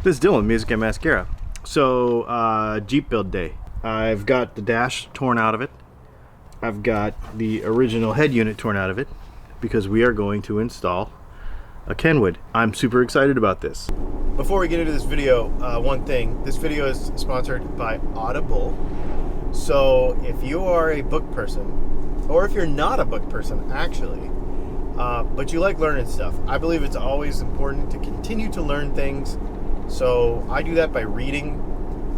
This is Dylan, Music and Mascara. So, Jeep build day. I've got the dash torn out of it. I've got the original head unit torn out of it because we are going to install a Kenwood. I'm super excited about this. Before we get into this video, one thing. This video is sponsored by Audible. So if you are a book person, or if you're not a book person actually, but you like learning stuff, I believe it's always important to continue to learn things. So I do that by reading.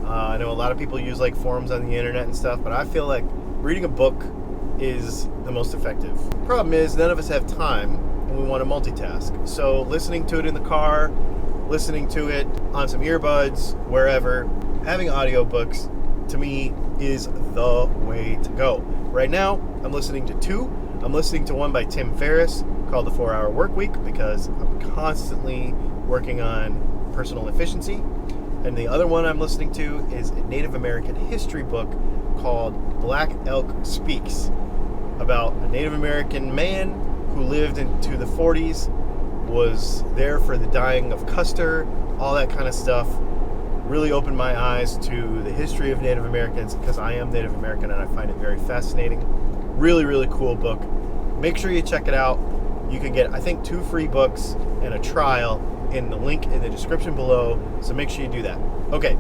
I know a lot of people use like forums on the internet and stuff, but I feel like reading a book is the most effective. Problem is, none of us have time and we want to multitask. So listening to it in the car, listening to it on some earbuds, wherever, having audiobooks to me is the way to go. Right now, I'm listening to two. I'm listening to one by Tim Ferriss called The 4-Hour Workweek because I'm constantly working on personal efficiency. And the other one I'm listening to is a Native American history book called Black Elk Speaks, about a Native American man who lived into the 40s, was there for the dying of Custer, all that kind of stuff. Really opened my eyes to the history of Native Americans because I am Native American and I find it very fascinating. Really, really cool book. Make sure you check it out. You can get, I think, 2 free books and a trial in the link in the description below, so make sure you do that. Okay,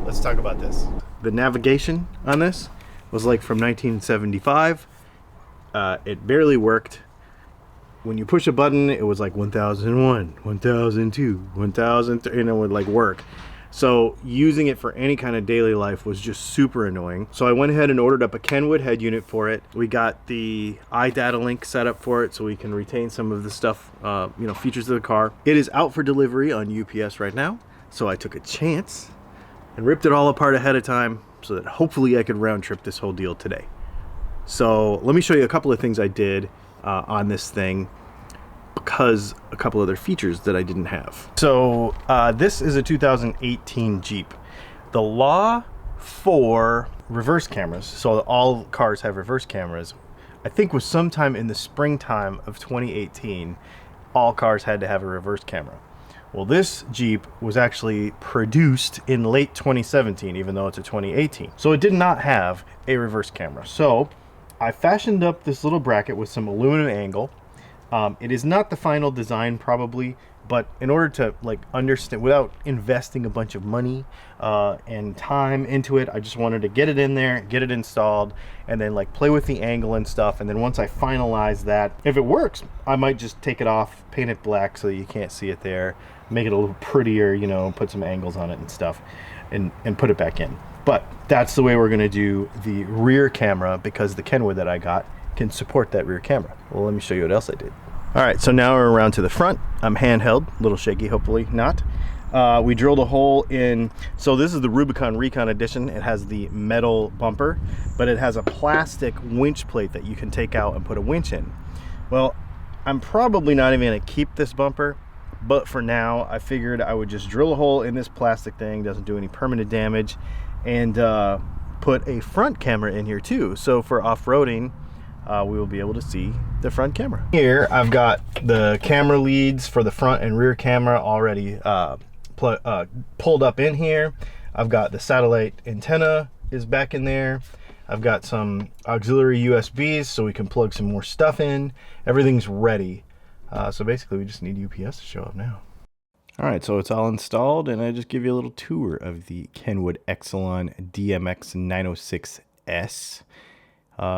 let's talk about this. The navigation on this was like from 1975. It barely worked. When you push a button, it was like 1001, 1002, 1003, and it would like work. So using it for any kind of daily life was just super annoying. So I went ahead and ordered up a Kenwood head unit for it. We got the iData link set up for it so we can retain some of the stuff, features of the car. It is out for delivery on UPS right now. So I took a chance and ripped it all apart ahead of time so that hopefully I could round trip this whole deal today. So let me show you a couple of things I did on this thing, because a couple other features that I didn't have. So this is a 2018 Jeep. The law for reverse cameras, so all cars have reverse cameras, I think was sometime in the springtime of 2018, all cars had to have a reverse camera. Well, this Jeep was actually produced in late 2017, even though it's a 2018. So it did not have a reverse camera. So I fashioned up this little bracket with some aluminum angle. It is not the final design probably, but in order to like understand without investing a bunch of money and time into it, I just wanted to get it in there, get it installed, and then like play with the angle and stuff. And then once I finalize that, if it works, I might just take it off, paint it black so that you can't see it there, make it a little prettier, put some angles on it and stuff, and put it back in. But that's the way we're gonna do the rear camera because the Kenwood that I got can support that rear camera. Well, let me show you what else I did. All right, so now we're around to the front. I'm handheld, a little shaky, hopefully not. We drilled a hole in, so this is the Rubicon Recon Edition. It has the metal bumper, but it has a plastic winch plate that you can take out and put a winch in. Well, I'm probably not even gonna keep this bumper, but for now, I figured I would just drill a hole in this plastic thing, doesn't do any permanent damage, and put a front camera in here too. So for off-roading, we will be able to see the front camera. Here I've got the camera leads for the front and rear camera already pulled up in here. I've got the satellite antenna is back in there. I've got some auxiliary USBs so we can plug some more stuff in. Everything's ready. So basically we just need UPS to show up now. All right, so it's all installed, and I just give you a little tour of the Kenwood Exelon DMX 906S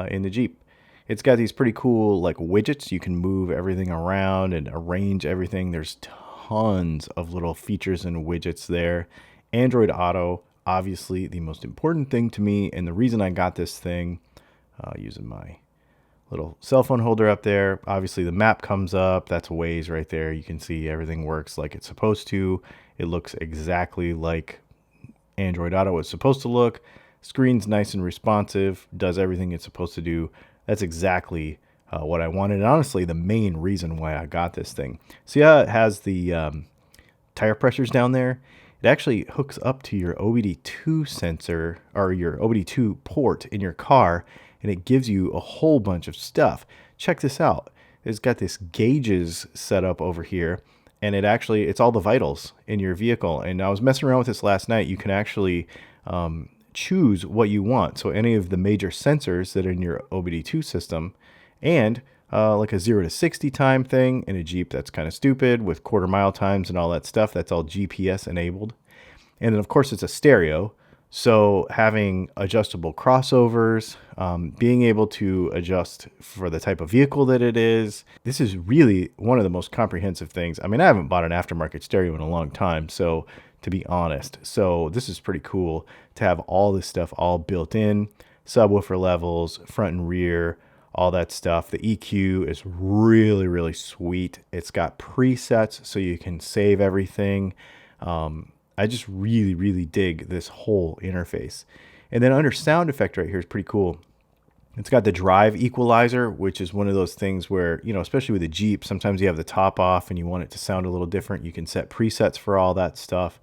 in the Jeep. It's got these pretty cool like widgets. You can move everything around and arrange everything. There's tons of little features and widgets there. Android Auto, obviously the most important thing to me, and the reason I got this thing, using my little cell phone holder up there. Obviously the map comes up. That's Waze right there. You can see everything works like it's supposed to. It looks exactly like Android Auto is supposed to look. Screen's nice and responsive, does everything it's supposed to do. That's exactly what I wanted, and honestly the main reason why I got this thing. See how it has the tire pressures down there? It actually hooks up to your OBD2 sensor, or your OBD2 port in your car, and it gives you a whole bunch of stuff. Check this out. It's got this gauges set up over here, and it's all the vitals in your vehicle. And I was messing around with this last night. You can actually choose what you want. So any of the major sensors that are in your OBD2 system, and like a 0 to 60 time thing in a Jeep. That's kind of stupid with quarter-mile times and all that stuff. That's all GPS enabled. And then of course it's a stereo. So having adjustable crossovers, being able to adjust for the type of vehicle that it is. This is really one of the most comprehensive things. I mean, I haven't bought an aftermarket stereo in a long time, so to be honest. So this is pretty cool to have all this stuff all built in, subwoofer levels, front and rear, all that stuff. The EQ is really, really sweet. It's got presets so you can save everything. I just really, really dig this whole interface. And then under sound effect right here is pretty cool. It's got the drive equalizer, which is one of those things where, you know, especially with a Jeep, sometimes you have the top off and you want it to sound a little different. You can set presets for all that stuff.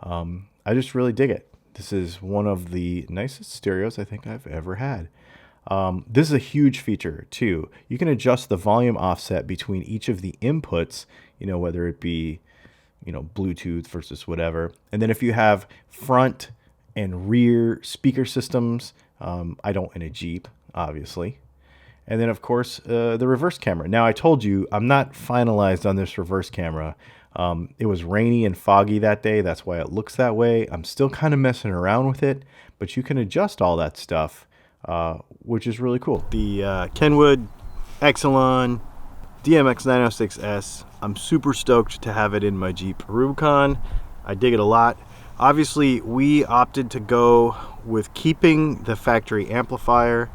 I just really dig it. This is one of the nicest stereos I think I've ever had. This is a huge feature too. You can adjust the volume offset between each of the inputs, you know, whether it be, you know, Bluetooth versus whatever. And then if you have front and rear speaker systems, I don't in a Jeep, obviously. And then of course, the reverse camera. Now I told you I'm not finalized on this reverse camera. It was rainy and foggy that day. That's why it looks that way. I'm still kind of messing around with it, but you can adjust all that stuff, which is really cool. The Kenwood Exelon DMX 906S. I'm super stoked to have it in my Jeep Rubicon. I dig it a lot. Obviously, we opted to go with keeping the factory amplifier,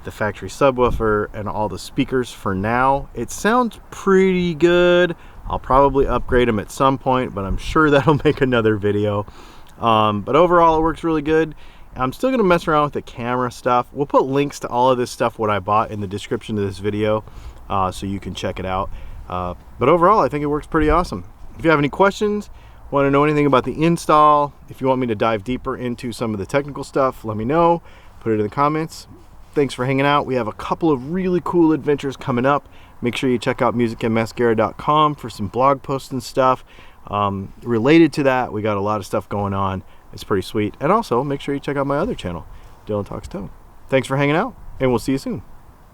the factory subwoofer, and all the speakers for now. It sounds pretty good. I'll probably upgrade them at some point, but I'm sure that'll make another video. But overall, it works really good. I'm still gonna mess around with the camera stuff. We'll put links to all of this stuff, what I bought, in the description of this video, so you can check it out. But overall, I think it works pretty awesome. If you have any questions, want to know anything about the install, if you want me to dive deeper into some of the technical stuff, let me know. Put it in the comments. Thanks for hanging out. We have a couple of really cool adventures coming up. Make sure you check out musicandmascara.com for some blog posts and stuff. Related to that, we got a lot of stuff going on. It's pretty sweet. And also, make sure you check out my other channel, Dylan Talks Tone. Thanks for hanging out, and we'll see you soon.